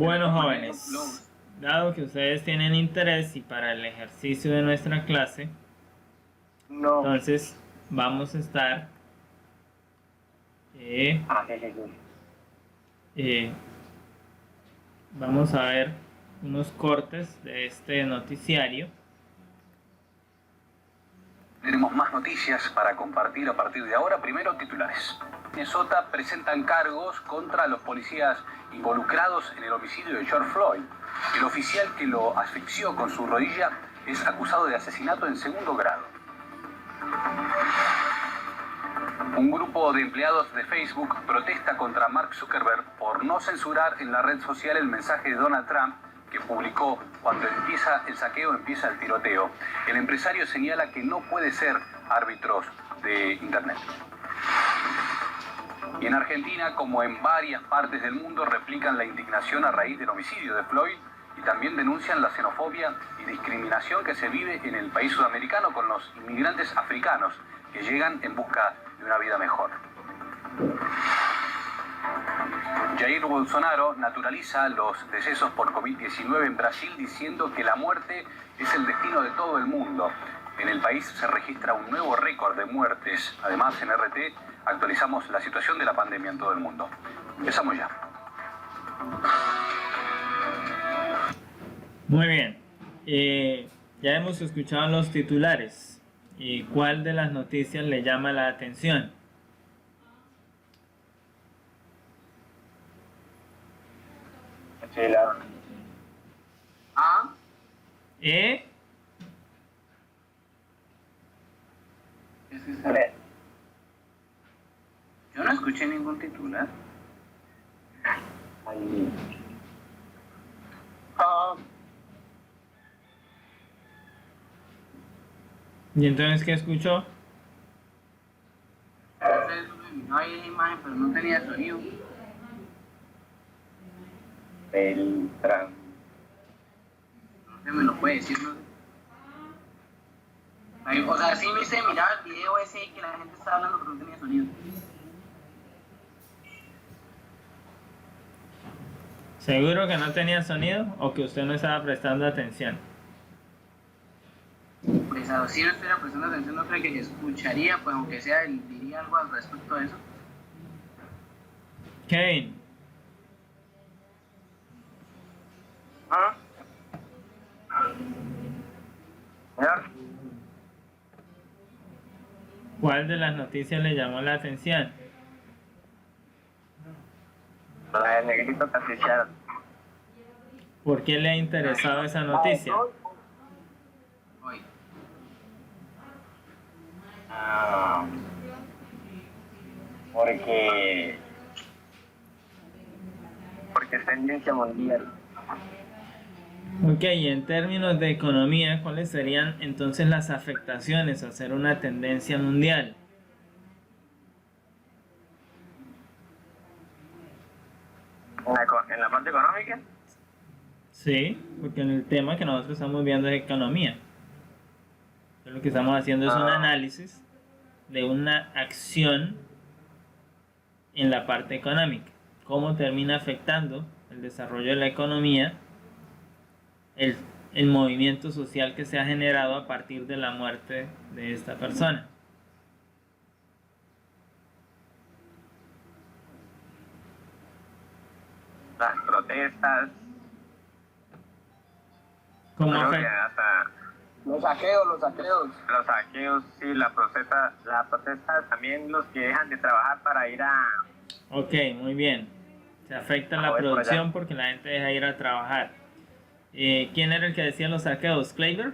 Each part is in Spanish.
Bueno, jóvenes, dado que ustedes tienen interés y para el ejercicio de nuestra clase, No. entonces vamos a estar vamos a ver unos cortes de este noticiario. Tenemos más noticias para compartir a partir de ahora. Primero, titulares. Minnesota presentan cargos contra los policías involucrados en el homicidio de George Floyd. El oficial que lo asfixió con su rodilla es acusado de asesinato en segundo grado. Un grupo de empleados de Facebook protesta contra Mark Zuckerberg por no censurar en la red social el mensaje de Donald Trump que publicó: cuando empieza el saqueo, empieza el tiroteo. El empresario señala que no puede ser árbitros de Internet. Y en Argentina, como en varias partes del mundo, replican la indignación a raíz del homicidio de Floyd y también denuncian la xenofobia y discriminación que se vive en el país sudamericano con los inmigrantes africanos que llegan en busca de una vida mejor. Jair Bolsonaro naturaliza los decesos por COVID-19 en Brasil, diciendo que la muerte es el destino de todo el mundo. En el país se registra un nuevo récord de muertes. Además, en RT actualizamos la situación de la pandemia en todo el mundo. Empezamos ya. Muy bien, ya hemos escuchado los titulares. ¿Y cuál de las noticias le llama la atención? ¿Ah? ¿Eh? Yo no escuché ningún titular. ¿Y entonces qué escuchó? No hay imagen, pero no tenía sonido. No sé, me lo puede decir, ¿no? O sea, sí me hice mirar el video ese que la gente estaba hablando, pero no tenía sonido. ¿Seguro que no tenía sonido o que usted no estaba prestando atención? Pues si no estuviera prestando atención, no creo que escucharía, pues aunque sea, diría algo al respecto de eso. Kevin. ¿Ah? ¿Cuál de las noticias le llamó la atención? La del negrito tapichado. ¿Por qué le ha interesado esa noticia? Porque es tendencia mundial. Ok, y en términos de economía, ¿cuáles serían entonces las afectaciones a ser una tendencia mundial? ¿En la parte económica? Sí, porque en el tema que nosotros estamos viendo es economía. Entonces, lo que estamos haciendo es un análisis de una acción en la parte económica. Cómo termina afectando el desarrollo de la economía, el movimiento social que se ha generado a partir de la muerte de esta persona. Las protestas. ¿Cómo afecta? Hasta los saqueos. Los saqueos, sí, la protesta también, los que dejan de trabajar para ir a... Ok, muy bien. Se afecta la producción porque la gente deja ir a trabajar. ¿Quién era el que decía los saqueos? ¿Kleiber?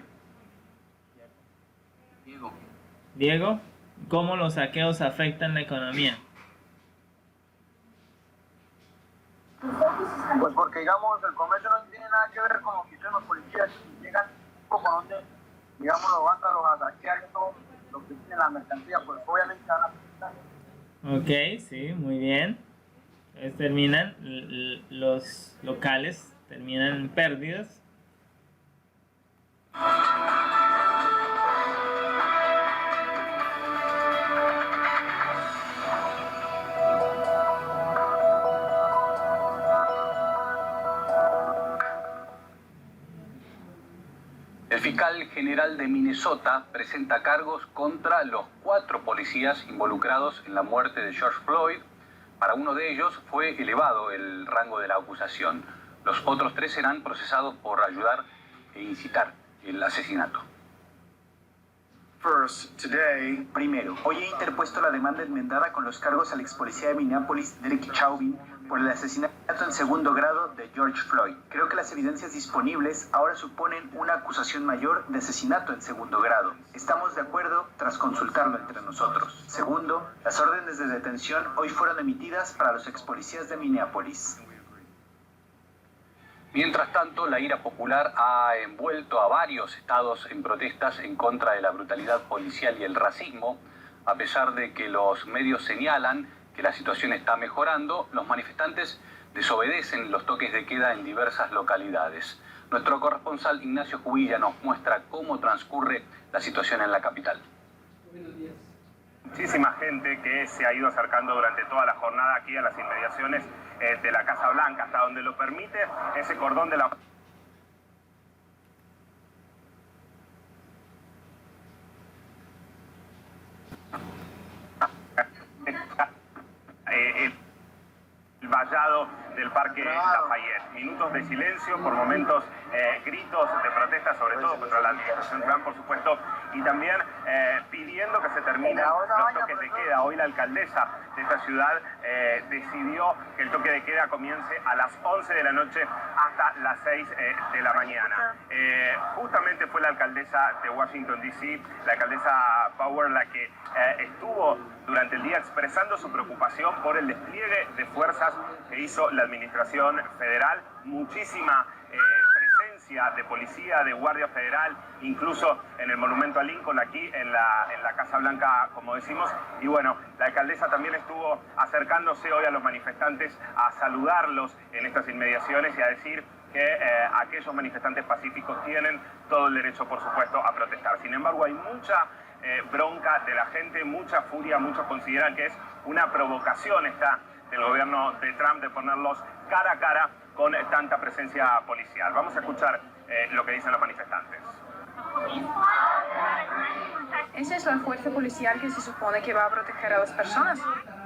Diego, ¿cómo los saqueos afectan la economía? Pues porque, digamos, el comercio no tiene nada que ver con lo que dicen los policías. Llegan como donde, digamos, los vándalos a saquear todo lo que tiene la mercancía, pues obviamente van a afectar. Ok, sí, muy bien. Entonces terminan, los locales terminan en pérdidas. El fiscal general de Minnesota presenta cargos contra los 4 policías involucrados en la muerte de George Floyd. Para uno de ellos fue elevado el rango de la acusación. Los otros 3 serán procesados por ayudar e incitar el asesinato. Primero, hoy he interpuesto la demanda enmendada con los cargos al ex policía de Minneapolis, Derek Chauvin, por el asesinato en segundo grado de George Floyd. Creo que las evidencias disponibles ahora suponen una acusación mayor de asesinato en segundo grado. Estamos de acuerdo tras consultarlo entre nosotros. Segundo, las órdenes de detención hoy fueron emitidas para los ex policías de Minneapolis. Mientras tanto, la ira popular ha envuelto a varios estados en protestas en contra de la brutalidad policial y el racismo. A pesar de que los medios señalan que la situación está mejorando, los manifestantes desobedecen los toques de queda en diversas localidades. Nuestro corresponsal Ignacio Jubilla nos muestra cómo transcurre la situación en la capital. Muchísima gente que se ha ido acercando durante toda la jornada aquí a las inmediaciones de la Casa Blanca, hasta donde lo permite ese cordón de la... el vallado del Parque Lafayette. Minutos de silencio, por momentos gritos de protesta, sobre todo contra la administración Trump, por supuesto, y también pidiendo que se terminen los toques de queda. Hoy la alcaldesa de esta ciudad decidió que el toque de queda comience a las 11 de la noche hasta las 6 de la mañana. Justamente fue la alcaldesa de Washington, D.C., la alcaldesa Power, la que estuvo durante el día expresando su preocupación por el despliegue de fuerzas que hizo la administración federal. Muchísima presencia de policía, de Guardia Federal, incluso en el monumento a Lincoln, aquí en la Casa Blanca, como decimos. Y bueno, la alcaldesa también estuvo acercándose hoy a los manifestantes a saludarlos en estas inmediaciones y a decir que aquellos manifestantes pacíficos tienen todo el derecho, por supuesto, a protestar. Sin embargo, hay mucha bronca de la gente, mucha furia. Muchos consideran que es una provocación esta del gobierno de Trump de ponerlos cara a cara con tanta presencia policial. Vamos a escuchar lo que dicen los manifestantes. Esa es la fuerza policial que se supone que va a proteger a las personas.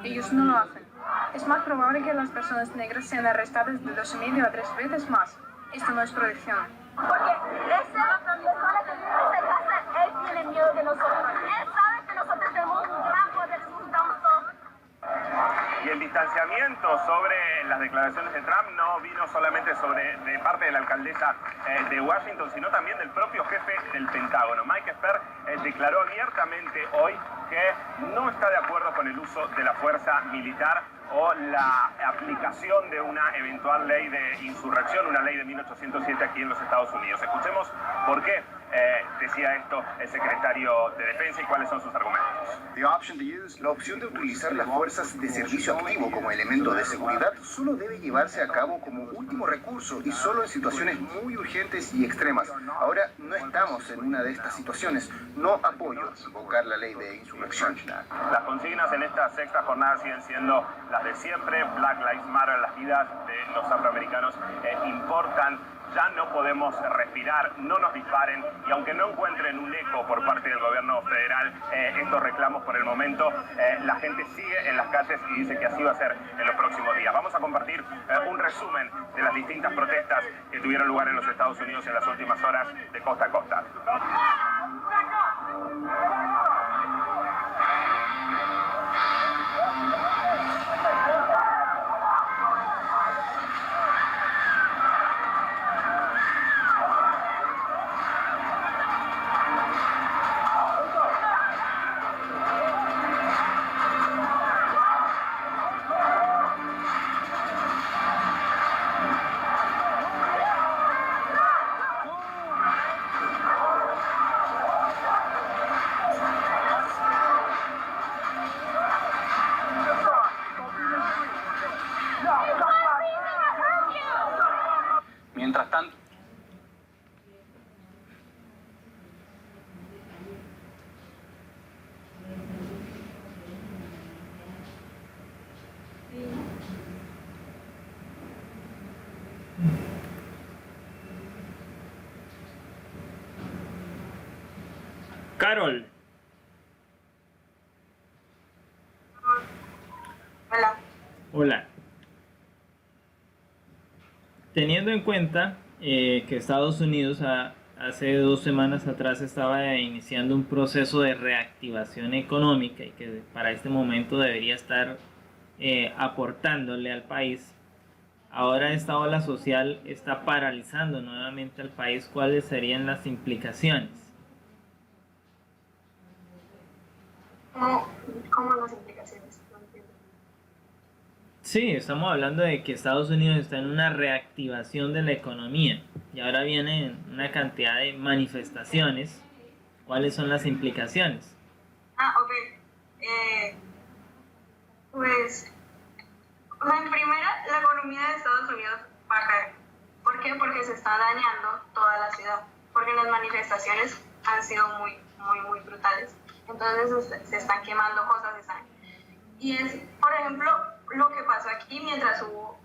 Ellos no lo hacen. Es más probable que las personas negras sean arrestadas de 2,5 a 3 veces más. Esto no es protección. Porque esa persona que vive en esa casa, él tiene miedo de nosotros. Él sabe que nosotros tenemos un gran poder, un gran poder. Y el distanciamiento sobre las declaraciones de Trump no vino solamente de parte de la alcaldesa de Washington, sino también del propio jefe del Pentágono. Mike Esper declaró abiertamente hoy que no está de acuerdo con el uso de la fuerza militar o la aplicación de una eventual ley de insurrección, una ley de 1807 aquí en los Estados Unidos. Escuchemos por qué decía esto el secretario de Defensa y cuáles son sus argumentos. La opción de utilizar las fuerzas de servicio activo como elemento de seguridad solo debe llevarse a cabo como último recurso y solo en situaciones muy urgentes y extremas. Ahora no estamos en una de estas situaciones. No apoyo invocar la ley de insurrección. Las consignas en esta sexta jornada siguen siendo las de siempre. Black Lives Matter, las vidas de los afroamericanos importan. Ya no podemos respirar, no nos disparen, y aunque no encuentren un eco por parte del gobierno federal, estos reclamos por el momento, la gente sigue en las calles y dice que así va a ser en los próximos días. Vamos a compartir un resumen de las distintas protestas que tuvieron lugar en los Estados Unidos en las últimas horas de costa a costa. Mientras tanto, Carol. Hola. Hola. Teniendo en cuenta que Estados Unidos hace 2 semanas atrás estaba iniciando un proceso de reactivación económica y que para este momento debería estar aportándole al país, ahora esta ola social está paralizando nuevamente al país. ¿Cuáles serían las implicaciones? ¿Cómo las implicaciones? No entiendo. Sí, estamos hablando de que Estados Unidos está en una reactivación de la economía y ahora vienen una cantidad de manifestaciones. ¿Cuáles son las implicaciones? Ok. Pues, o sea, en primera, la economía de Estados Unidos va a caer. ¿Por qué? Porque se está dañando toda la ciudad. Porque las manifestaciones han sido muy, muy, muy brutales. Entonces se están quemando cosas, y es, por ejemplo, lo que pasó aquí mientras hubo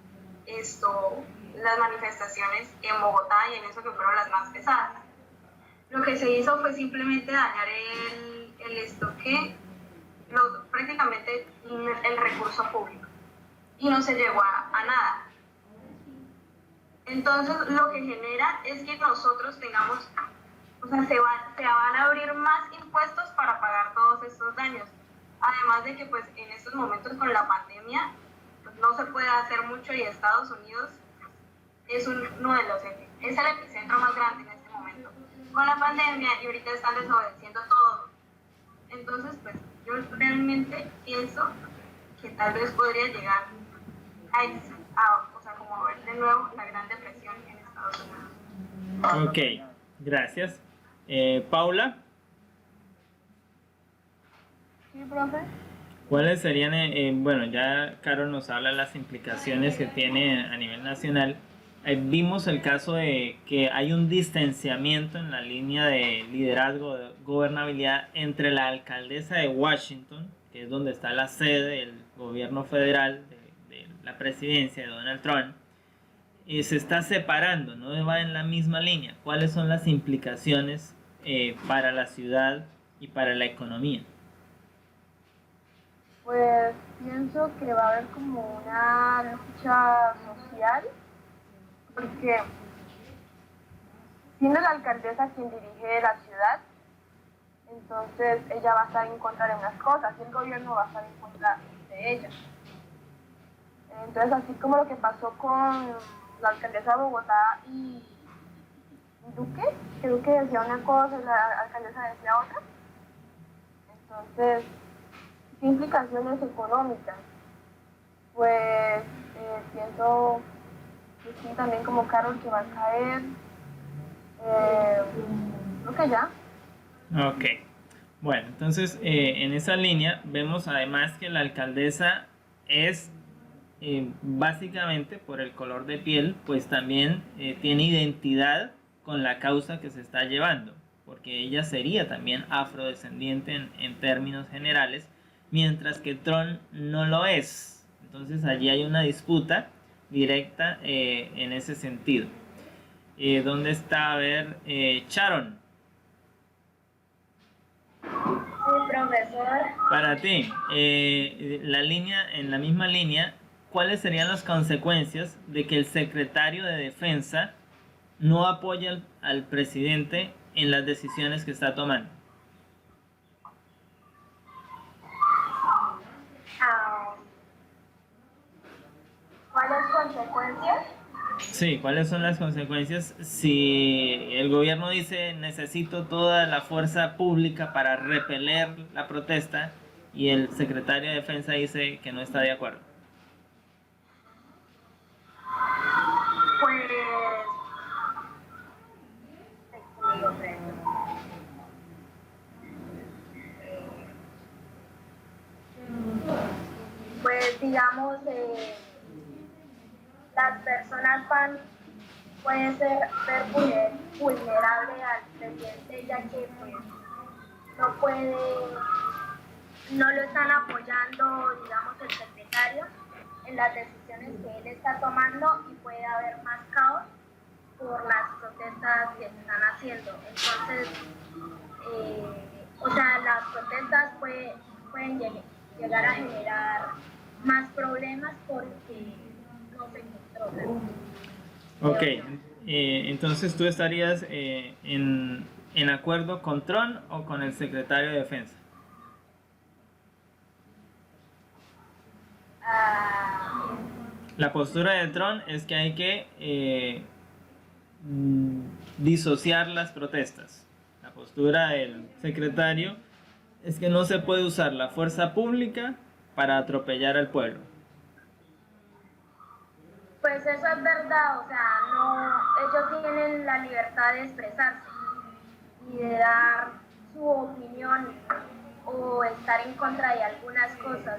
las manifestaciones en Bogotá y en eso que fueron las más pesadas. Lo que se hizo fue simplemente dañar prácticamente el recurso público y no se llegó a nada. Entonces lo que genera es que nosotros tengamos, o sea, se van a abrir más impuestos para pagar todos estos daños. Además de que pues en estos momentos con la pandemia pues, no se puede hacer mucho y Estados Unidos es es el epicentro más grande en este momento. Con la pandemia y ahorita están desobedeciendo todo. Entonces pues yo realmente pienso que tal vez podría llegar como a ver de nuevo la Gran Depresión en Estados Unidos. Ok, gracias. Paula. Sí, profe. ¿Cuáles serían, bueno, ya Carol nos habla de las implicaciones que tiene a nivel nacional? Vimos el caso de que hay un distanciamiento en la línea de liderazgo, de gobernabilidad entre la alcaldesa de Washington, que es donde está la sede del gobierno federal, de la presidencia de Donald Trump, y se está separando, no va en la misma línea. ¿Cuáles son las implicaciones para la ciudad y para la economía? Pues pienso que va a haber como una lucha social, porque siendo la alcaldesa quien dirige la ciudad, entonces ella va a estar en contra de unas cosas y el gobierno va a estar en contra de ella. Entonces, así como lo que pasó con la alcaldesa de Bogotá y Duque, que Duque decía una cosa y la alcaldesa decía otra. Entonces, ¿qué implicaciones económicas? Pues pienso que sí, también como Carol, que va a caer. Creo que ya. Ok. Bueno, entonces en esa línea vemos además que la alcaldesa es básicamente por el color de piel, pues también tiene identidad con la causa que se está llevando, porque ella sería también afrodescendiente en términos generales, mientras que Trump no lo es. Entonces allí hay una disputa directa en ese sentido. ¿Dónde está? A ver, Sharon. Sí, profesor. Para ti, en la misma línea, ¿cuáles serían las consecuencias de que el secretario de Defensa no apoye al presidente en las decisiones que está tomando? ¿Cuáles consecuencias? Sí, ¿cuáles son las consecuencias si el gobierno dice necesito toda la fuerza pública para repeler la protesta y el secretario de Defensa dice que no está de acuerdo? Pues digamos, las personas pueden ser vulnerables al presidente, ya que pues no lo están apoyando, digamos, el secretario en las decisiones que él está tomando y puede haber más caos por las protestas que se están haciendo. Entonces, las protestas pueden llegar a generar más problemas porque no se controlan. Ok, entonces tú estarías en acuerdo con Trump o con el secretario de Defensa. La postura de Trump es que hay que disociar las protestas. La postura del secretario es que no se puede usar la fuerza pública para atropellar al pueblo. Pues eso es verdad, o sea, ellos tienen la libertad de expresarse y de dar su opinión o estar en contra de algunas cosas,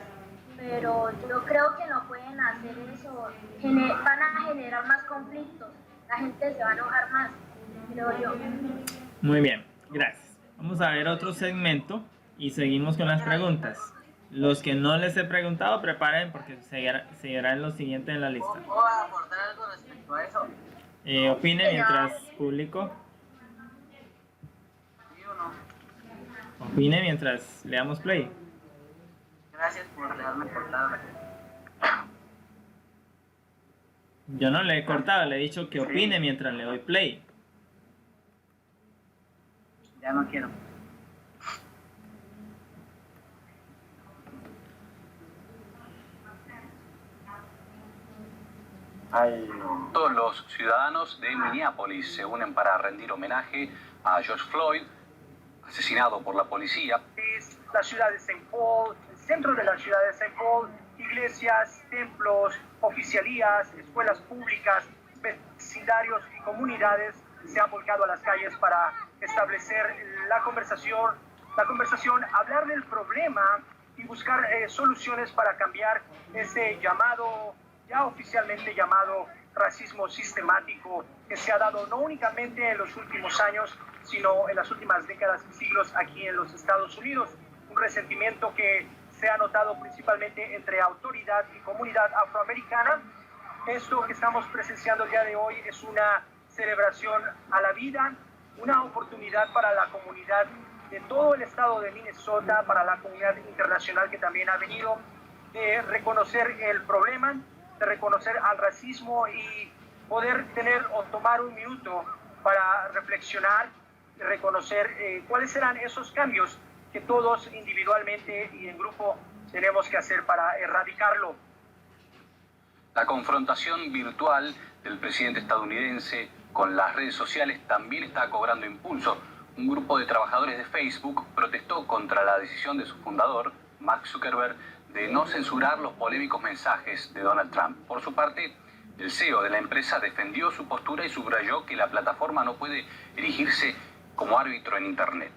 pero yo creo que no pueden hacer eso, van a generar más conflictos, la gente se va a enojar más, creo yo. Muy bien, gracias. Vamos a ver otro segmento y seguimos con las preguntas. Los que no les he preguntado, preparen porque seguirá en lo siguiente en la lista. ¿Puedo aportar algo respecto a eso? Opine mientras publico. ¿Sí o no? Opine mientras le damos play. Gracias por dejarme cortar. Yo no le he cortado, le he dicho que opine mientras le doy play. Ya no quiero. Todos los ciudadanos de Minneapolis se unen para rendir homenaje a George Floyd, asesinado por la policía. La ciudad de St. Paul, el centro de la ciudad de St. Paul, iglesias, templos, oficialías, escuelas públicas, vecindarios y comunidades se han volcado a las calles para establecer la conversación, hablar del problema y buscar soluciones para cambiar ese llamado, ya oficialmente llamado racismo sistemático que se ha dado no únicamente en los últimos años, sino en las últimas décadas y siglos aquí en los Estados Unidos. Un resentimiento que se ha notado principalmente entre autoridad y comunidad afroamericana. Esto que estamos presenciando el día de hoy es una celebración a la vida, una oportunidad para la comunidad de todo el estado de Minnesota, para la comunidad internacional que también ha venido, de reconocer el problema, de reconocer al racismo y poder tener o tomar un minuto para reflexionar y reconocer cuáles serán esos cambios que todos individualmente y en grupo tenemos que hacer para erradicarlo. La confrontación virtual del presidente estadounidense con las redes sociales también está cobrando impulso. Un grupo de trabajadores de Facebook protestó contra la decisión de su fundador, Mark Zuckerberg, de no censurar los polémicos mensajes de Donald Trump. Por su parte, el CEO de la empresa defendió su postura y subrayó que la plataforma no puede erigirse como árbitro en Internet.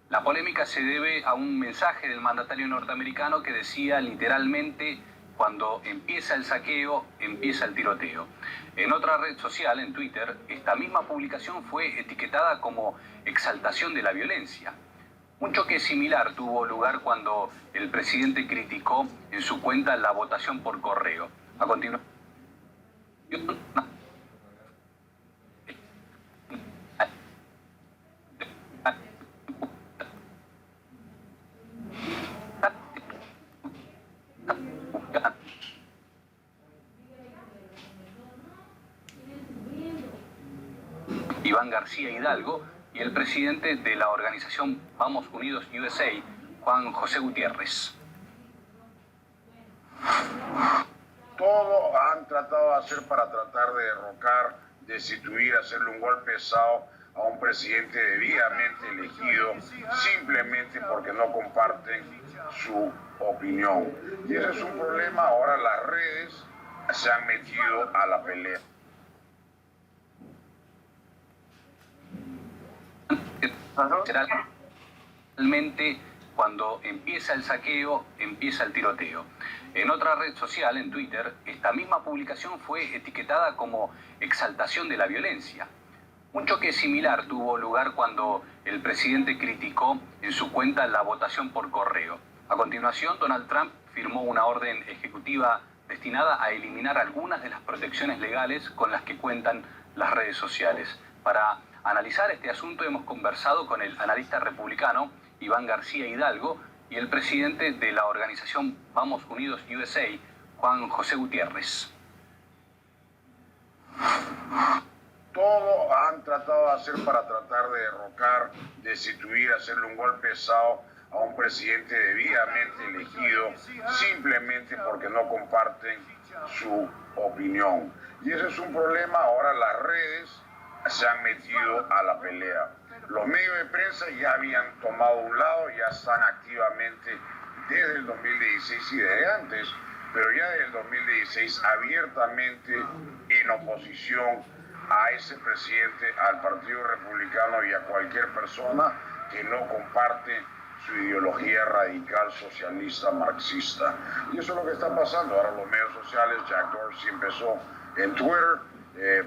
La polémica se debe a un mensaje del mandatario norteamericano que decía literalmente: cuando empieza el saqueo, empieza el tiroteo. En otra red social, en Twitter, esta misma publicación fue etiquetada como exaltación de la violencia. Un choque similar tuvo lugar cuando el presidente criticó en su cuenta la votación por correo. A continuación, Iván García Hidalgo y el presidente de la organización Vamos Unidos USA, Juan José Gutiérrez. Todo han tratado de hacer para tratar de derrocar, destituir, hacerle un golpe pesado a un presidente debidamente elegido simplemente porque no comparten su opinión. Y ese es un problema. Ahora las redes se han metido a la pelea. Realmente, cuando empieza el saqueo, empieza el tiroteo. En otra red social, en Twitter, esta misma publicación fue etiquetada como exaltación de la violencia. Un choque similar tuvo lugar cuando el presidente criticó en su cuenta la votación por correo. A continuación, Donald Trump firmó una orden ejecutiva destinada a eliminar algunas de las protecciones legales con las que cuentan las redes sociales. Para analizar este asunto hemos conversado con el analista republicano Iván García Hidalgo y el presidente de la organización Vamos Unidos USA, Juan José Gutiérrez. Todo han tratado de hacer para tratar de derrocar, destituir, hacerle un golpe pesado a un presidente debidamente elegido, simplemente porque no comparten su opinión. Y ese es un problema. Ahora las redes se han metido a la pelea. Los medios de prensa ya habían tomado un lado, ya están activamente desde el 2016 y desde antes, pero ya desde el 2016 abiertamente en oposición a ese presidente, al Partido Republicano y a cualquier persona que no comparte su ideología radical socialista marxista. Y eso es lo que está pasando. Ahora los medios sociales, Jack Dorsey empezó en Twitter,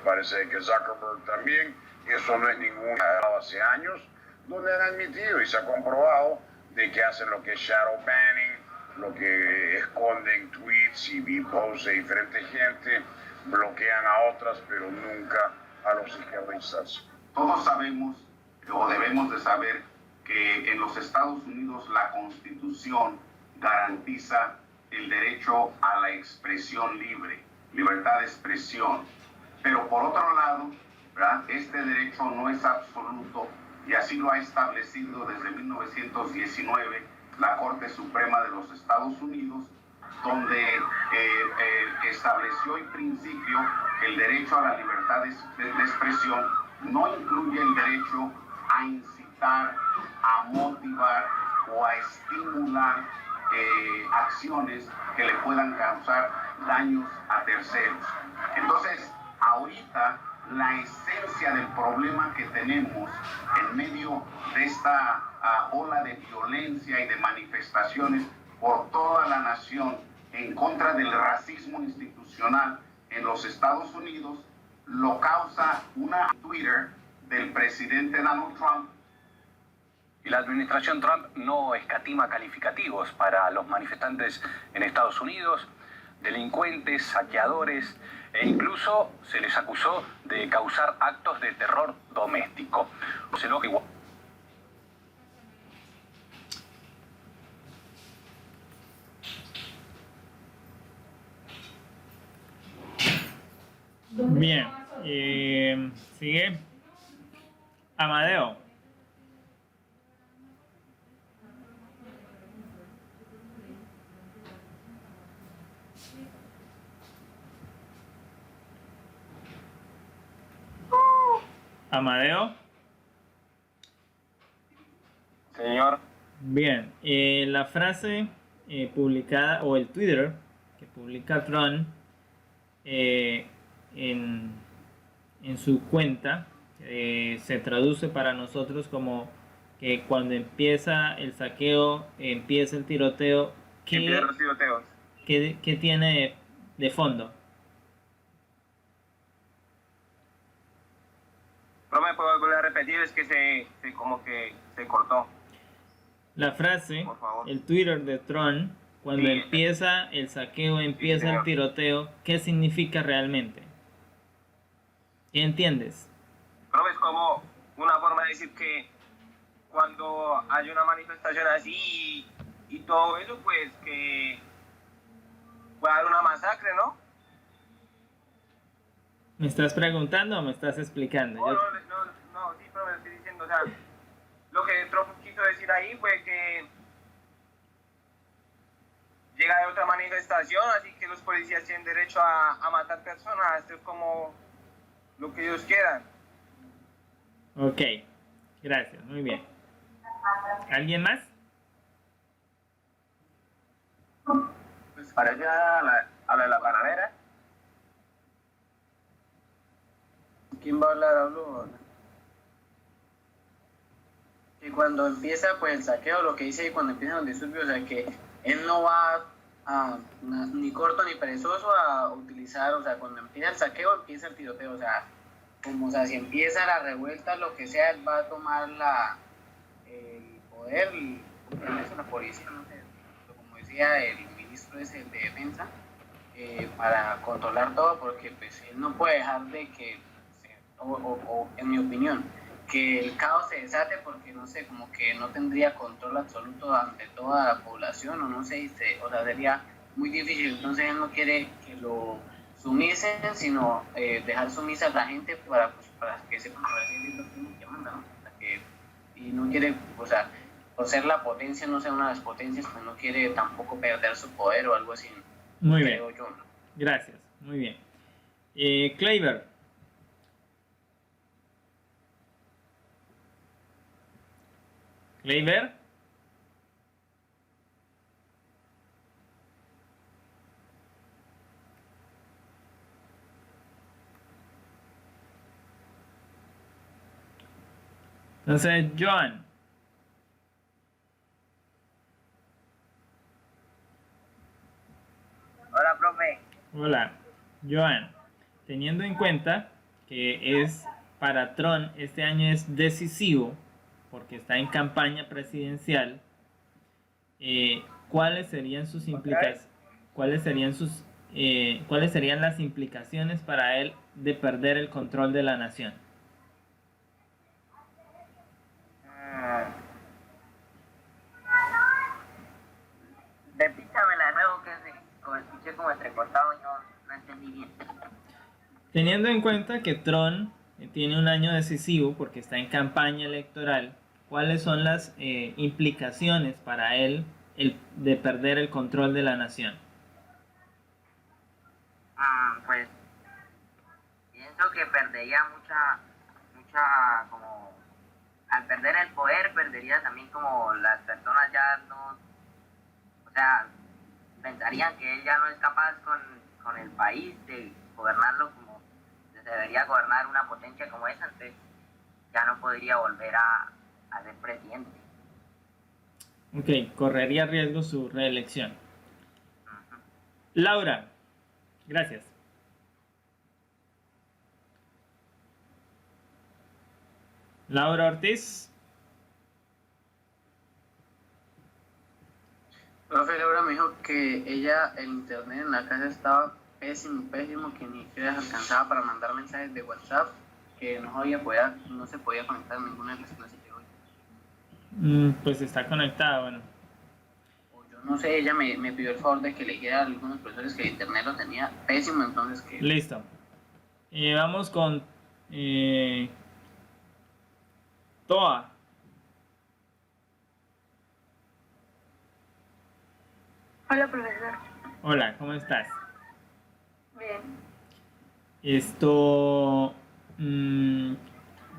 parece que Zuckerberg también. Eso no es ninguna hace años, donde han admitido y se ha comprobado de que hacen lo que es shadow banning, lo que esconden tweets y posts de diferente gente, bloquean a otras, pero nunca a los izquierdistas. Todos sabemos o debemos de saber que en los Estados Unidos la Constitución garantiza el derecho a la expresión libre, libertad de expresión. Pero por otro lado, ¿verdad?, este derecho no es absoluto y así lo ha establecido desde 1919 la Corte Suprema de los Estados Unidos, donde estableció en principio que el derecho a la libertad de expresión no incluye el derecho a incitar, a motivar o a estimular acciones que le puedan causar daños a terceros. Entonces, ahorita la esencia del problema que tenemos en medio de esta ola de violencia y de manifestaciones por toda la nación en contra del racismo institucional en los Estados Unidos lo causa una Twitter del presidente Donald Trump. Y la administración Trump no escatima calificativos para los manifestantes en Estados Unidos, delincuentes, saqueadores, e incluso se les acusó de causar actos de terror doméstico. Bien, sigue Amadeo. Amadeo. Señor. Bien, la frase publicada, o el Twitter que publica Trump en su cuenta, se traduce para nosotros como que cuando empieza el saqueo, empieza el tiroteo. Empiezan los tiroteos. ¿Qué tiene de fondo? No me puedo volver a repetir, es que se como que se cortó. La frase, el Twitter de Trump, cuando Sí. empieza el saqueo, empieza el tiroteo, ¿qué significa realmente? ¿Qué entiendes? Pero es como una forma de decir que cuando hay una manifestación así y todo eso, pues que puede haber una masacre, ¿no? ¿Me estás preguntando o me estás explicando? No, sí, pero me estoy diciendo, o sea, lo que Trump quiso decir ahí fue que llega de otra manifestación, así que los policías tienen derecho a matar personas, esto es como lo que ellos quieran. Ok, gracias, muy bien. ¿Alguien más? Pues para allá a la de la panadera. ¿Quién va a hablar? Hablo. Que cuando empieza pues el saqueo, lo que dice ahí cuando empiezan los disturbios, o sea que él no va ni corto ni perezoso a utilizar, o sea, cuando empieza el saqueo empieza el tiroteo, o sea, como, o sea, si empieza la revuelta, lo que sea, él va a tomar el poder, la policía, no sé, como decía el ministro ese de defensa, para controlar todo, porque pues él no puede dejar de que, o en mi opinión, que el caos se desate porque, no sé, como que no tendría control absoluto ante toda la población, o no sé, o sea, sería muy difícil. Entonces él no quiere que lo sumisen, sino dejar sumisa a la gente para que se pueda decir lo que manda, ¿no? O sea, y no quiere, o sea, por ser la potencia, no sea una de las potencias, pues no quiere tampoco perder su poder o algo así. Muy bien. Creo yo. Gracias. Muy bien. Kleiber. Kleiber. Entonces, Joan. Hola, profe. Hola, Joan. Teniendo en cuenta que para Trump este año es decisivo porque está en campaña presidencial, ¿cuáles serían sus implicaciones? ¿Cuáles serían las implicaciones para él de perder el control de la nación? Repítamela de nuevo, que escuché como entrecortado y no entendí bien. Teniendo en cuenta que Trump tiene un año decisivo porque está en campaña electoral, ¿cuáles son las implicaciones para él de perder el control de la nación? Pues pienso que perdería mucha, como al perder el poder perdería también como las personas ya no, o sea, pensarían que él ya no es capaz con el país de gobernarlo como se debería gobernar una potencia como esa, entonces ya no podría volver a ser presidente. Ok, correría riesgo su reelección. Laura, gracias. Laura Ortiz. Profe, Laura me dijo que el internet en la casa estaba pésimo, que ni siquiera alcanzaba para mandar mensajes de WhatsApp, que no se podía conectar a ninguna de las clases de hoy. Pues está conectada, bueno. Yo no sé, ella me pidió el favor de que le dijera a algunos profesores que el internet lo tenía pésimo, entonces que... Listo. Vamos con Toa. Hola, profesor. Hola, ¿cómo estás? Bien.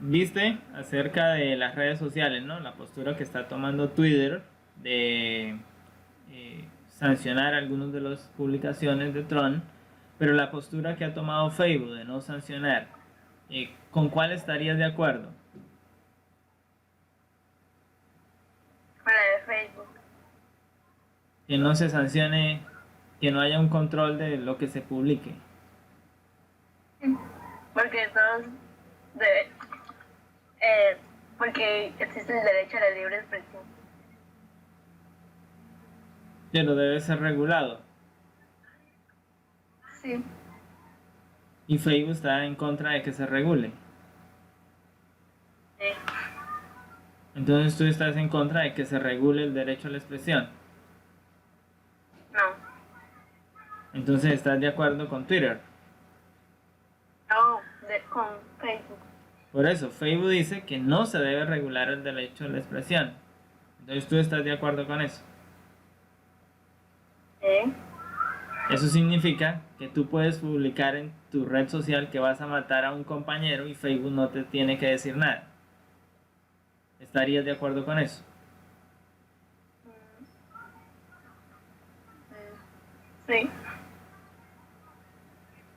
Viste acerca de las redes sociales, ¿no? La postura que está tomando Twitter de sancionar algunas de las publicaciones de Trump, pero la postura que ha tomado Facebook de no sancionar, ¿con cuál estarías de acuerdo? Con la de Facebook. Que no se sancione, que no haya un control de lo que se publique. Porque porque existe el derecho a la libre expresión. Pero debe ser regulado. Sí. Y Facebook está en contra de que se regule. Sí. Entonces tú estás en contra de que se regule el derecho a la expresión. No. Entonces estás de acuerdo con Twitter. No, con Facebook. Por eso, Facebook dice que no se debe regular el derecho a la expresión. Entonces tú estás de acuerdo con eso. Sí. Eso significa que tú puedes publicar en tu red social que vas a matar a un compañero y Facebook no te tiene que decir nada. ¿Estarías de acuerdo con eso? Sí.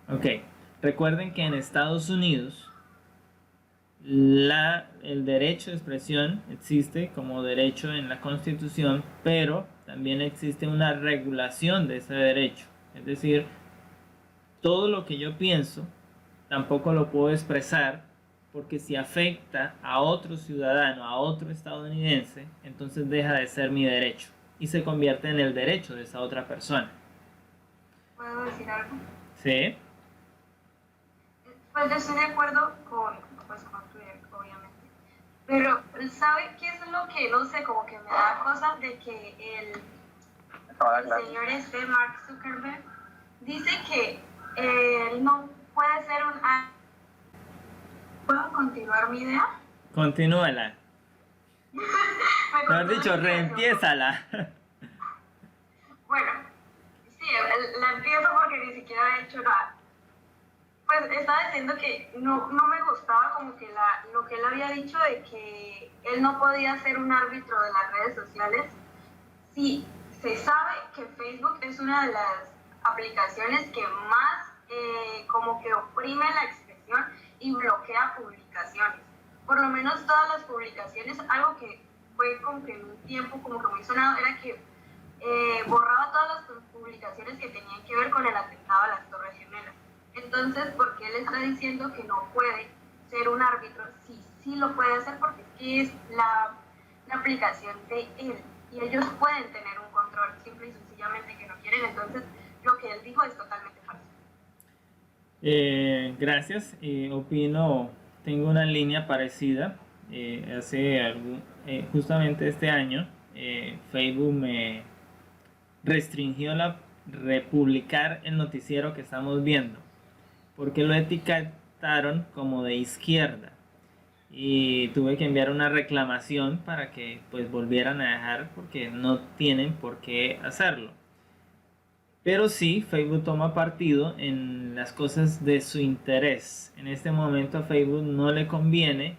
Ok. Recuerden que en Estados Unidos el derecho de expresión existe como derecho en la Constitución, pero también existe una regulación de ese derecho. Es decir, todo lo que yo pienso tampoco lo puedo expresar, porque si afecta a otro ciudadano, a otro estadounidense, entonces deja de ser mi derecho y se convierte en el derecho de esa otra persona. ¿Puedo decir algo? ¿Sí? Pues yo estoy de acuerdo con Twitter, obviamente. Pero, ¿sabe qué es lo que, no sé, como que me da cosa de que el señor Mark Zuckerberg, dice que él no puede ser un... ¿Puedo continuar mi idea? Continúala. Mejor dicho, reempiézala. Bueno, sí, la empiezo porque ni siquiera he hecho nada. Pues estaba diciendo que no me gustaba como que lo que él había dicho de que él no podía ser un árbitro de las redes sociales. Sí, se sabe que Facebook es una de las aplicaciones que más como que oprime la expresión y bloquea publicaciones. Por lo menos todas las publicaciones, algo que fue como que en un tiempo como que muy sonado, era que borraba todas las publicaciones que tenían que ver con el atentado a las Torres Gemelas. Entonces, ¿por qué él está diciendo que no puede ser un árbitro? Sí lo puede hacer porque es la aplicación de él y ellos pueden tener un control, simple y sencillamente que no quieren. Entonces, lo que él dijo es totalmente falso. Gracias. Opino, tengo una línea parecida. Justamente este año, Facebook me restringió republicar el noticiero que estamos viendo, porque lo etiquetaron como de izquierda y tuve que enviar una reclamación para que pues volvieran a dejar, porque no tienen por qué hacerlo. Pero sí, Facebook toma partido en las cosas de su interés. En este momento a Facebook no le conviene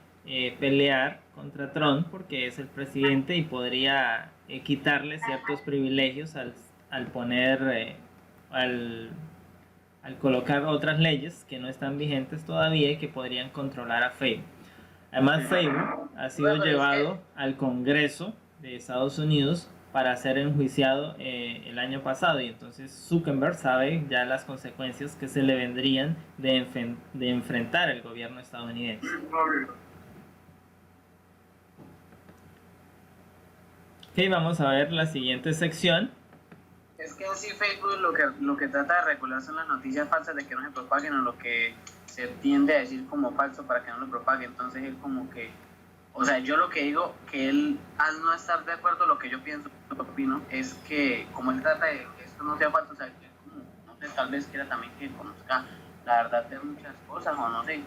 pelear contra Trump porque es el presidente y podría quitarle ciertos privilegios al poner, al colocar otras leyes que no están vigentes todavía y que podrían controlar a Facebook. Además, Facebook ha sido llevado al Congreso de Estados Unidos para ser enjuiciado el año pasado, y entonces Zuckerberg sabe ya las consecuencias que se le vendrían de enfrentar el gobierno estadounidense. Ok, vamos a ver la siguiente sección. Es que en sí Facebook lo que trata de regular son las noticias falsas, de que no se propaguen, o lo que se tiende a decir como falso para que no lo propague. Entonces él como que, o sea, yo lo que digo, que él, al no estar de acuerdo, lo que yo pienso, lo que opino, es que como él trata de que esto no sea falso, o sea, que como, no sé, tal vez quiera también que conozca la verdad de muchas cosas, o no sé.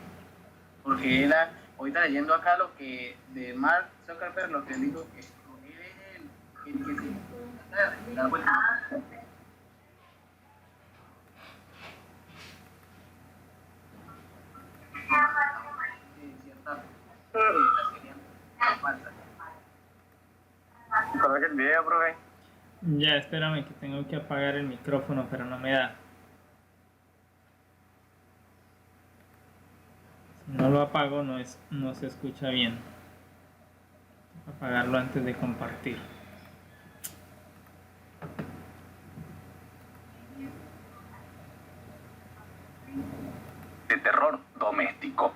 Porque él, ahorita leyendo acá lo que de Mark Zuckerberg, lo que él dijo, que él es el que se da vuelta. ¿Coloca el video, profe? Ya, espérame que tengo que apagar el micrófono, pero no me da. Si no lo apago no se escucha bien. Tengo que apagarlo antes de compartir. De terror doméstico.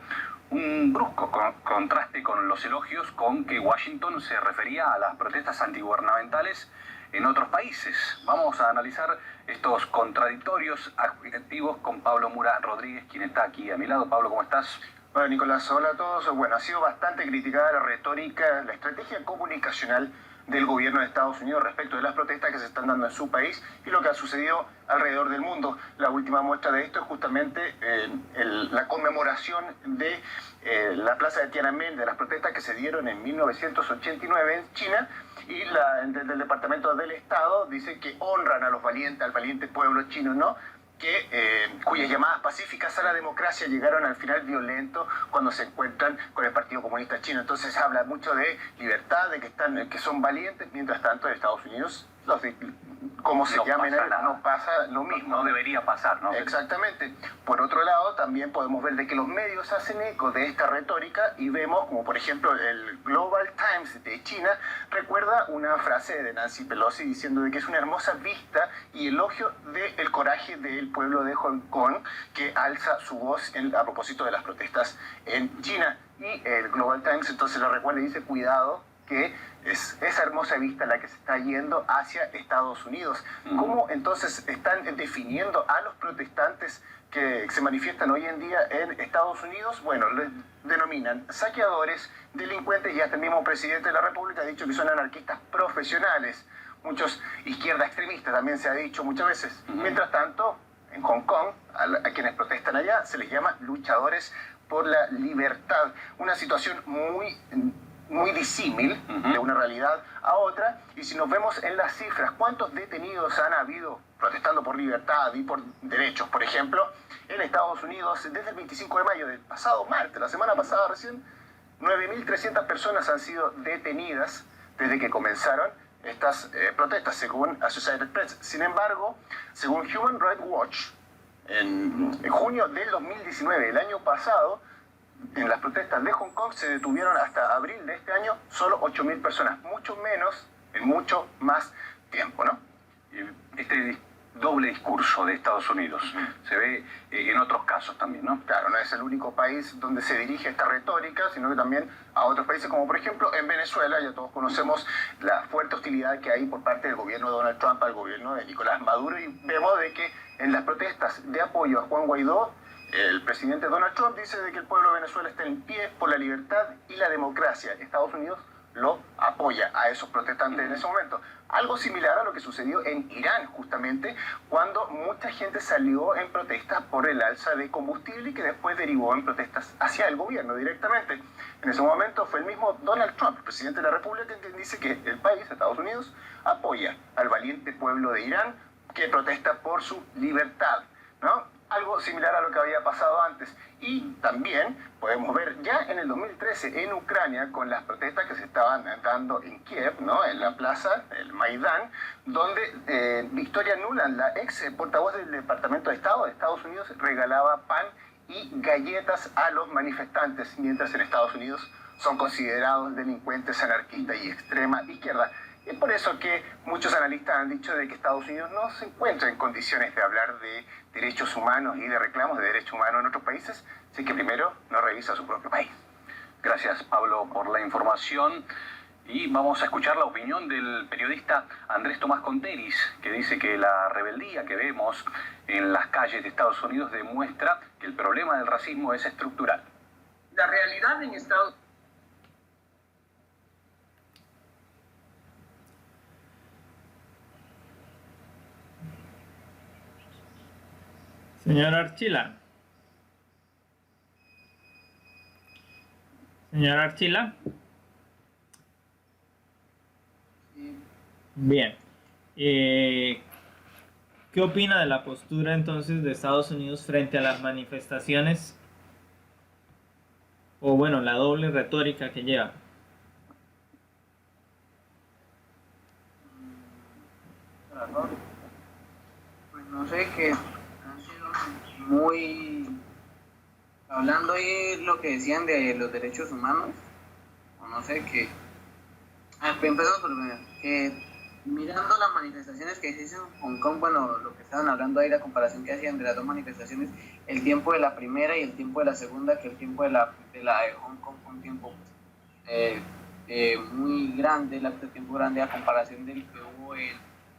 Un brusco contraste con los elogios con que Washington se refería a las protestas antigubernamentales en otros países. Vamos a analizar estos contradictorios adjetivos con Pablo Mura Rodríguez, quien está aquí a mi lado. Pablo, ¿cómo estás? Hola Nicolás, hola a todos. Bueno, ha sido bastante criticada la retórica, la estrategia comunicacional del gobierno de Estados Unidos respecto de las protestas que se están dando en su país y lo que ha sucedido alrededor del mundo. La última muestra de esto es justamente la conmemoración de la plaza de Tiananmen, de las protestas que se dieron en 1989 en China, y desde el Departamento del Estado dice que honran a los valientes, al valiente pueblo chino, ¿no?, cuyas llamadas pacíficas a la democracia llegaron al final violento cuando se encuentran con el Partido Comunista Chino. Entonces habla mucho de libertad, de que son valientes, mientras tanto en Estados Unidos, como se llamen, no pasa lo mismo. No debería pasar, ¿no? Exactamente. Por otro lado, también podemos ver de que los medios hacen eco de esta retórica y vemos como, por ejemplo, el Global Times de China recuerda una frase de Nancy Pelosi diciendo de que es una hermosa vista y elogio del coraje del pueblo de Hong Kong, que alza su voz a propósito de las protestas en China. Y el Global Times entonces lo recuerda y dice, cuidado, que es esa hermosa vista la que se está yendo hacia Estados Unidos. ¿Cómo entonces están definiendo a los protestantes que se manifiestan hoy en día en Estados Unidos, bueno, les denominan saqueadores, delincuentes, y hasta el mismo presidente de la República ha dicho que son anarquistas profesionales. Muchos izquierda extremistas también se ha dicho muchas veces. Mientras tanto, en Hong Kong, a quienes protestan allá se les llama luchadores por la libertad. Una situación muy disímil de una realidad a otra. Y si nos vemos en las cifras, ¿cuántos detenidos han habido protestando por libertad y por derechos? Por ejemplo, en Estados Unidos, desde el 25 de mayo del pasado martes, la semana pasada recién, 9.300 personas han sido detenidas desde que comenzaron estas protestas, según Associated Press. Sin embargo, según Human Rights Watch, en junio del 2019, el año pasado, en las protestas de Hong Kong se detuvieron hasta abril de este año solo 8.000 personas, mucho menos en mucho más tiempo, ¿no? Este doble discurso de Estados Unidos se ve en otros casos también, ¿no? Claro, no es el único país donde se dirige esta retórica, sino que también a otros países, como por ejemplo en Venezuela. Ya todos conocemos la fuerte hostilidad que hay por parte del gobierno de Donald Trump al gobierno de Nicolás Maduro, y vemos de que en las protestas de apoyo a Juan Guaidó, el presidente Donald Trump dice de que el pueblo de Venezuela está en pie por la libertad y la democracia. Estados Unidos lo apoya a esos protestantes en ese momento. Algo similar a lo que sucedió en Irán, justamente, cuando mucha gente salió en protestas por el alza de combustible y que después derivó en protestas hacia el gobierno directamente. En ese momento fue el mismo Donald Trump, el presidente de la República, quien dice que el país, Estados Unidos, apoya al valiente pueblo de Irán que protesta por su libertad, ¿no? Algo similar a lo que había pasado antes. Y también podemos ver ya en el 2013 en Ucrania, con las protestas que se estaban dando en Kiev, ¿no? En la plaza, el Maidán, donde Victoria Nuland, la ex portavoz del Departamento de Estado de Estados Unidos, regalaba pan y galletas a los manifestantes, mientras en Estados Unidos son considerados delincuentes, anarquistas y extrema izquierda. Es por eso que muchos analistas han dicho de que Estados Unidos no se encuentra en condiciones de hablar de derechos humanos y de reclamos de derechos humanos en otros países, así que primero no revisa su propio país. Gracias, Pablo, por la información. Y vamos a escuchar la opinión del periodista Andrés Tomás Conteris, que dice que la rebeldía que vemos en las calles de Estados Unidos demuestra que el problema del racismo es estructural. La realidad en Estados Unidos. Señor Archila. Señor Archila. Bien. ¿Qué opina de la postura entonces de Estados Unidos frente a las manifestaciones? O bueno, la doble retórica que lleva. Pues no sé, que muy hablando ahí lo que decían de los derechos humanos, o no sé, que empezamos por primero, que mirando las manifestaciones que se hicieron en Hong Kong, bueno, lo que estaban hablando ahí, la comparación que hacían de las dos manifestaciones, el tiempo de la primera y el tiempo de la segunda, que el tiempo de la de Hong Kong fue un tiempo muy grande, el tiempo grande a comparación del que hubo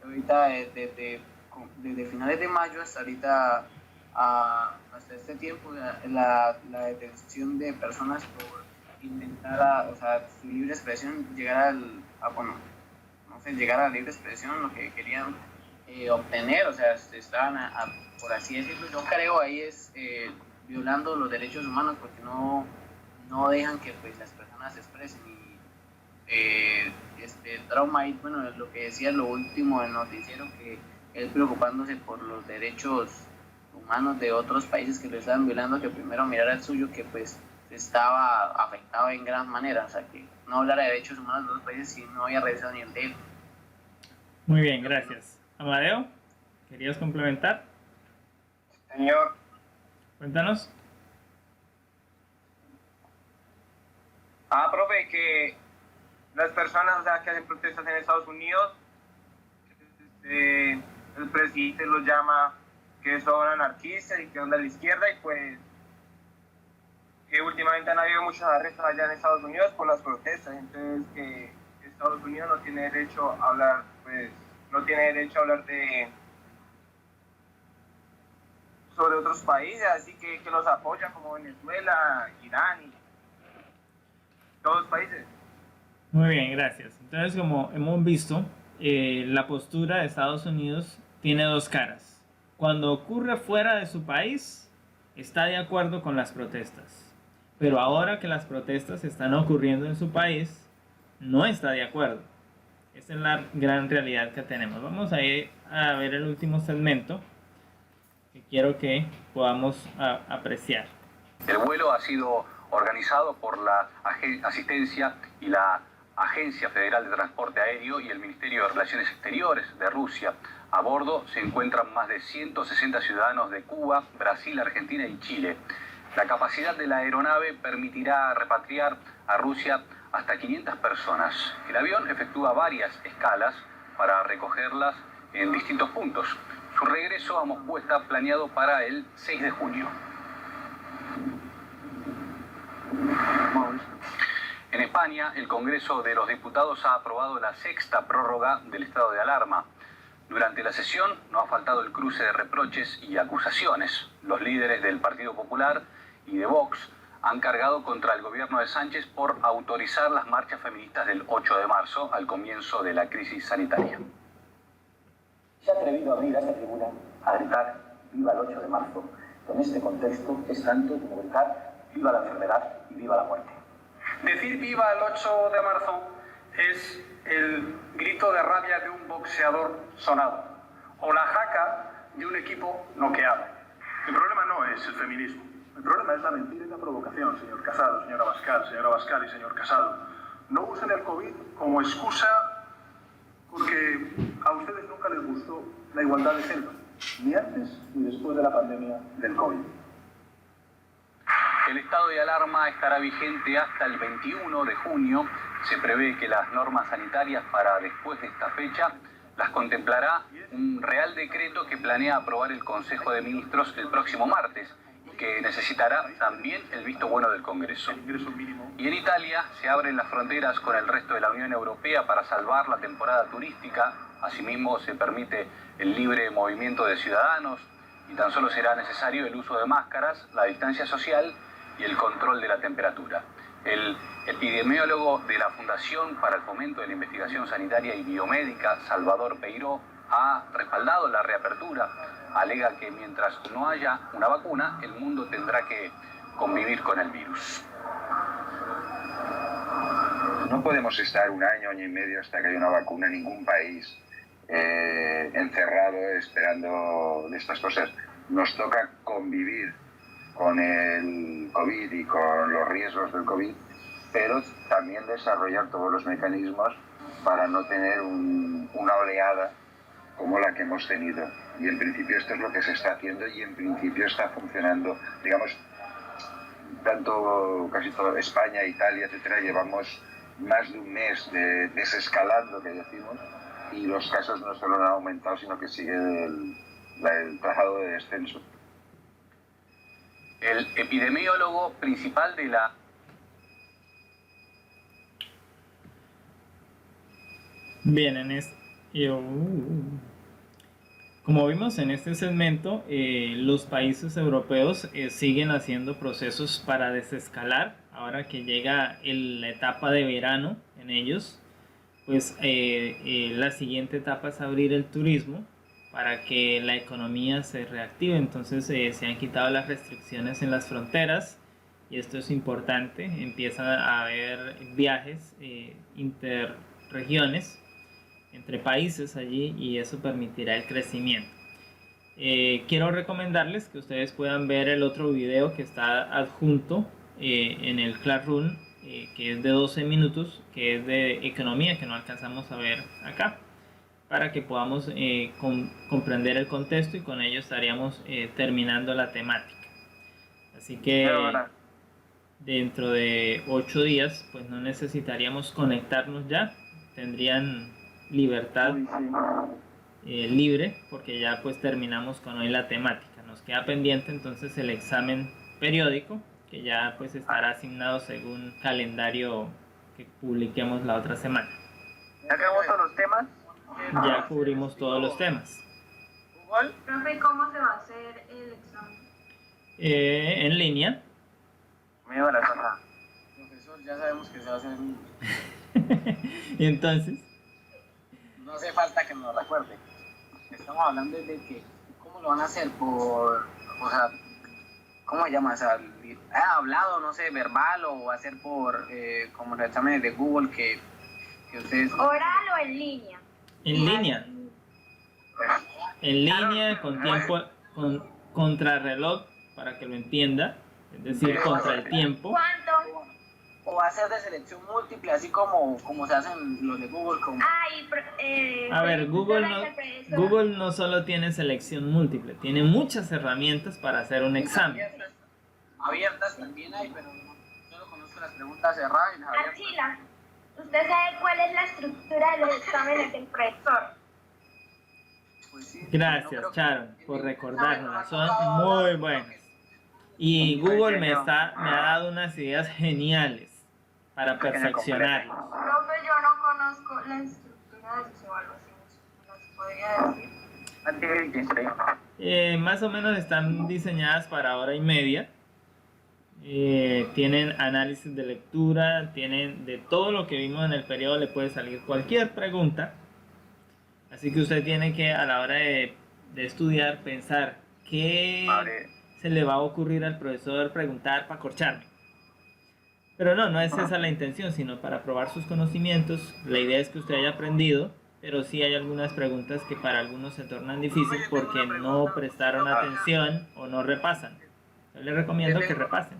ahorita desde finales de mayo hasta ahorita, hasta este tiempo, la detención de personas por intentar, o sea, su libre expresión, llegar llegar a la libre expresión, lo que querían obtener, o sea, estaban, por así decirlo, yo creo ahí es violando los derechos humanos, porque no dejan que pues las personas se expresen. Y trauma ahí, bueno, es lo que decía lo último del noticiero, que él preocupándose por los derechos humanos de otros países que lo estaban violando, que primero mirara el suyo, que pues estaba afectado en gran manera, o sea, que no hablara de derechos humanos de otros países si no había revisado ni el de él. Muy bien, gracias. Amadeo, ¿querías complementar? Señor. Cuéntanos. Profe, que las personas, o sea, que hacen protestas en Estados Unidos, el presidente los llama que son anarquistas y que son de la izquierda, y pues que últimamente han habido muchos arrestos allá en Estados Unidos por las protestas. Entonces que Estados Unidos no tiene derecho a hablar, pues no tiene derecho a hablar de sobre otros países, así que los apoyan como Venezuela, Irán y todos los países. Muy bien, gracias. Entonces, como hemos visto, la postura de Estados Unidos tiene dos caras. Cuando ocurre fuera de su país, está de acuerdo con las protestas. Pero ahora que las protestas están ocurriendo en su país, no está de acuerdo. Esa es la gran realidad que tenemos. Vamos a ir a ver el último segmento que quiero que podamos apreciar. El vuelo ha sido organizado por la Asistencia y la Agencia Federal de Transporte Aéreo y el Ministerio de Relaciones Exteriores de Rusia. A bordo se encuentran más de 160 ciudadanos de Cuba, Brasil, Argentina y Chile. La capacidad de la aeronave permitirá repatriar a Rusia hasta 500 personas. El avión efectúa varias escalas para recogerlas en distintos puntos. Su regreso a Moscú está planeado para el 6 de junio. En España, el Congreso de los Diputados ha aprobado la sexta prórroga del estado de alarma. Durante la sesión no ha faltado el cruce de reproches y acusaciones. Los líderes del Partido Popular y de Vox han cargado contra el gobierno de Sánchez por autorizar las marchas feministas del 8 de marzo, al comienzo de la crisis sanitaria. Se ha atrevido a abrir a esta tribuna a gritar «Viva el 8 de marzo». En este contexto es tanto como gritar «Viva la enfermedad y viva la muerte». Decir viva el 8 de marzo es el grito de rabia de un boxeador sonado o la jaca de un equipo noqueado. El problema no es el feminismo. El problema es la mentira y la provocación, señor Casado, señora Abascal y señor Casado. No usen el COVID como excusa porque a ustedes nunca les gustó la igualdad de género, ni antes ni después de la pandemia del COVID. El estado de alarma estará vigente hasta el 21 de junio. Se prevé que las normas sanitarias para después de esta fecha las contemplará un Real Decreto que planea aprobar el Consejo de Ministros el próximo martes y que necesitará también el visto bueno del Congreso. Y en Italia se abren las fronteras con el resto de la Unión Europea para salvar la temporada turística. Asimismo, se permite el libre movimiento de ciudadanos y tan solo será necesario el uso de máscaras, la distancia social y el control de la temperatura. El epidemiólogo de la Fundación para el Fomento de la Investigación Sanitaria y Biomédica, Salvador Peiró, ha respaldado la reapertura. Alega que mientras no haya una vacuna, el mundo tendrá que convivir con el virus. No podemos estar un año y medio hasta que haya una vacuna en ningún país encerrado esperando estas cosas. Nos toca convivir con el COVID y con los riesgos del COVID, pero también desarrollar todos los mecanismos para no tener una oleada como la que hemos tenido. Y en principio esto es lo que se está haciendo y en principio está funcionando. Digamos, tanto casi todo España, Italia, etcétera, llevamos más de un mes desescalando, que decimos, y los casos no solo han aumentado, sino que sigue el trazado de descenso. El epidemiólogo principal de la... Bien, como vimos en este segmento, los países europeos siguen haciendo procesos para desescalar. Ahora que llega la etapa de verano en ellos, pues la siguiente etapa es abrir el turismo para que la economía se reactive. Entonces se han quitado las restricciones en las fronteras y esto es importante. Empiezan a haber viajes interregiones entre países allí y eso permitirá el crecimiento. Quiero recomendarles que ustedes puedan ver el otro video que está adjunto en el Classroom, que es de 12 minutos, que es de economía, que no alcanzamos a ver acá, para que podamos comprender el contexto y con ello estaríamos terminando la temática. Así que dentro de 8 días pues no necesitaríamos conectarnos ya, tendrían libertad libre porque ya pues terminamos con hoy la temática. Nos queda pendiente entonces el examen periódico que ya pues estará asignado según calendario que publiquemos la otra semana. ¿Ya acabamos todos los temas? Ya cubrimos todos los temas. ¿Cuál? Profe, ¿cómo se va a hacer el examen? En línea. Me va la caja. Profesor, ya sabemos que se va a hacer en línea. Y entonces, No hace falta que me lo recuerde. Estamos hablando de que, ¿cómo lo van a hacer? Por, o sea, ¿cómo se llama? O sea, hablado, no sé, verbal, o va a ser por, como los exámenes de Google que ustedes... ¿Oral o en línea? en línea. En línea, con tiempo, con contrarreloj, para que lo entienda, es decir, contra el tiempo. ¿Cuánto? O va a ser de selección múltiple, así como se hacen los de Google. Como... A ver, Google no solo tiene selección múltiple, tiene muchas herramientas para hacer un examen. Abiertas también hay, pero no, solo conozco las preguntas cerradas y las abiertas. Achila, ¿usted sabe cuál es la estructura de los exámenes del profesor? Pues sí, Gracias, Sharon, por recordárnoslas, son muy buenas. Y Google me ha dado unas ideas geniales para perfeccionarlas. Profe, yo no conozco la estructura de sus evaluaciones. ¿Nos podría decir? Más o menos están diseñadas para hora y media. Tienen análisis de lectura, tienen de todo lo que vimos en el periodo, le puede salir cualquier pregunta. Así que usted tiene que, a la hora de estudiar, pensar qué se le va a ocurrir al profesor preguntar para corcharme. Pero no es esa la intención, sino para probar sus conocimientos. La idea es que usted haya aprendido, pero sí hay algunas preguntas que para algunos se tornan difíciles porque no prestaron atención o no repasan. Yo les recomiendo que repasen.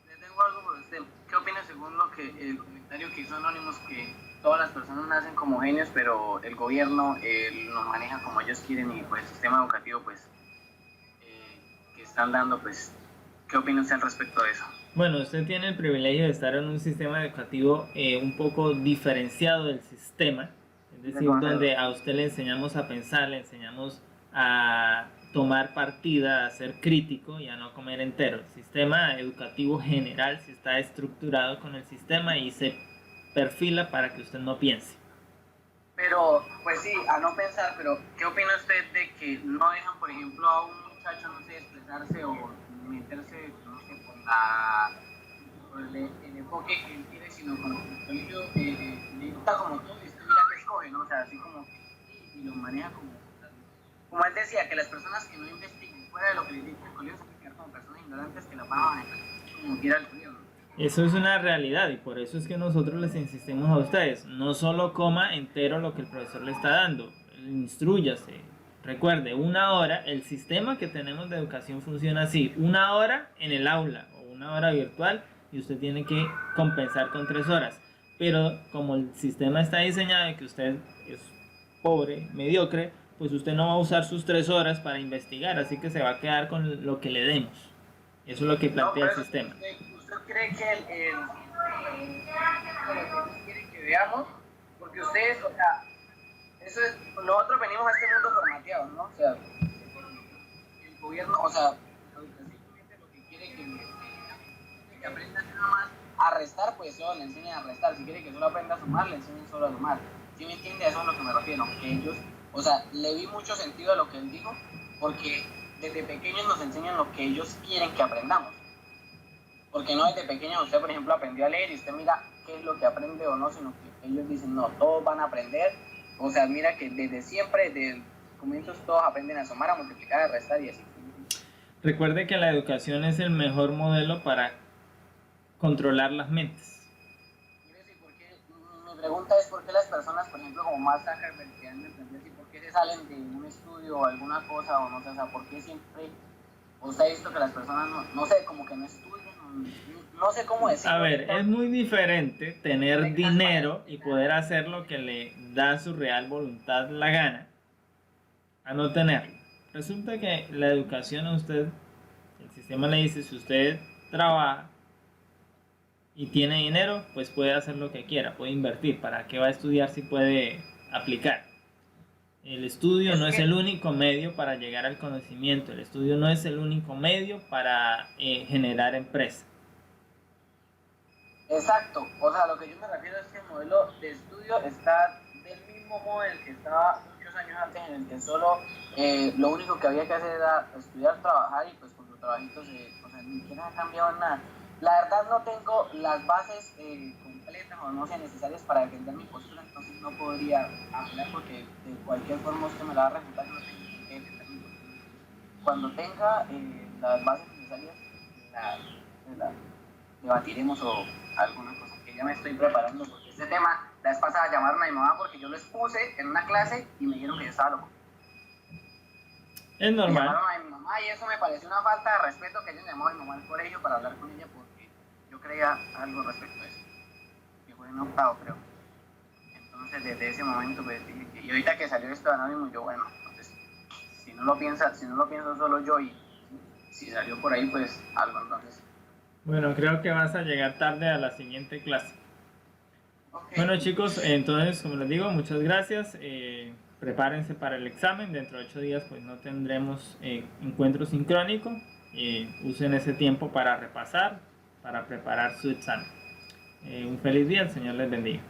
Le tengo algo por usted. ¿Qué opina según lo que el comentario que hizo Anonymous, que todas las personas nacen como genios, pero el gobierno los maneja como ellos quieren, y pues el sistema educativo pues que están dando, pues ¿qué opina usted al respecto de eso? Bueno, usted tiene el privilegio de estar en un sistema educativo un poco diferenciado del sistema, es decir, donde a usted le enseñamos a pensar, le enseñamos a tomar partida, a ser crítico y a no comer entero. El sistema educativo general sí está estructurado con el sistema y se perfila para que usted no piense. Pero, pues sí, a no pensar, pero ¿qué opina usted de que no dejan, por ejemplo, a un muchacho, no sé, expresarse o meterse, no sé, por el enfoque que él quiere, sino como que el colegio le gusta como todo y usted mira que escoge, ¿no? O sea, así como que y lo maneja como él decía, que las personas que no investiguen fuera de lo que les dice el colegio se van a quedar como personas ignorantes que la van a manejar como quiera el gobierno. Eso es una realidad y por eso es que nosotros les insistimos a ustedes, no solo coma entero lo que el profesor le está dando, instrúyase. Recuerde, 1 hora, el sistema que tenemos de educación funciona así, 1 hora en el aula o 1 hora virtual y usted tiene que compensar con 3 horas. Pero como el sistema está diseñado y que usted es pobre, mediocre, pues usted no va a usar sus 3 horas para investigar, así que se va a quedar con lo que le demos. Eso es lo que plantea el sistema. ¿Usted cree que lo que quieren que veamos? Porque ustedes, o sea, eso es, nosotros venimos a este mundo formateado, ¿no? O sea, el gobierno, o sea, la educación simplemente lo que quiere que aprenda nada más a restar, pues solo le enseñan a restar. Si quiere que solo aprenda a sumar, le enseñan solo a sumar. ¿Sí me entiende? A eso es a lo que me refiero. Que ellos, o sea, le vi mucho sentido a lo que él dijo, porque desde pequeños nos enseñan lo que ellos quieren que aprendamos. Porque no desde pequeños usted, por ejemplo, aprendió a leer y usted mira qué es lo que aprende o no, sino que ellos dicen, no, todos van a aprender. O sea, mira que desde siempre, desde comienzos, todos aprenden a sumar, a multiplicar, a restar y así. Recuerde que la educación es el mejor modelo para controlar las mentes. Mi pregunta es por qué las personas, por ejemplo, como Mark Zuckerberg, que han entendido así, por qué se salen de un estudio o alguna cosa, o no sé, o sea, por qué siempre, o sea, visto que las personas, no sé, como que no estudian, no sé cómo decirlo. A ver, es muy diferente tener dinero y poder hacer lo que le da su real voluntad la gana a no tenerlo. Resulta que la educación a usted, el sistema le dice, si usted trabaja y tiene dinero, pues puede hacer lo que quiera, puede invertir. ¿Para qué va a estudiar si puede aplicar? El estudio no es el único medio para llegar al conocimiento, el estudio no es el único medio para generar empresa. Exacto, o sea, lo que yo me refiero es que el modelo de estudio está del mismo modo en el que estaba muchos años antes en el que solo lo único que había que hacer era estudiar, trabajar y pues con los trabajitos, o sea, ni siquiera ha cambiado nada. La verdad no tengo las bases completas o no sean necesarias para defender mi postura, entonces no podría hablar porque de cualquier forma usted me la va a refutar y no tengo que defender mi postura. Cuando tenga las bases necesarias, la debatiremos o alguna cosa que ya me estoy preparando porque este tema, la vez pasada llamaron a mi mamá porque yo lo expuse en una clase y me dijeron que yo estaba loco. Es normal. Llamaron a mi mamá y eso me pareció una falta de respeto que ellos llamaron a mi mamá al colegio para hablar con ella porque yo creía algo respecto a eso. Que fue en octavo, creo. Entonces desde ese momento pues dije que, y ahorita que salió esto de Anónimo, yo bueno, entonces si no lo pienso solo yo y si salió por ahí pues algo entonces. Bueno, creo que vas a llegar tarde a la siguiente clase. Okay. Bueno chicos, entonces como les digo, muchas gracias. Prepárense para el examen. Dentro de 8 días pues no tendremos encuentro sincrónico. Usen ese tiempo para repasar, para preparar su examen. Un feliz día, el Señor les bendiga.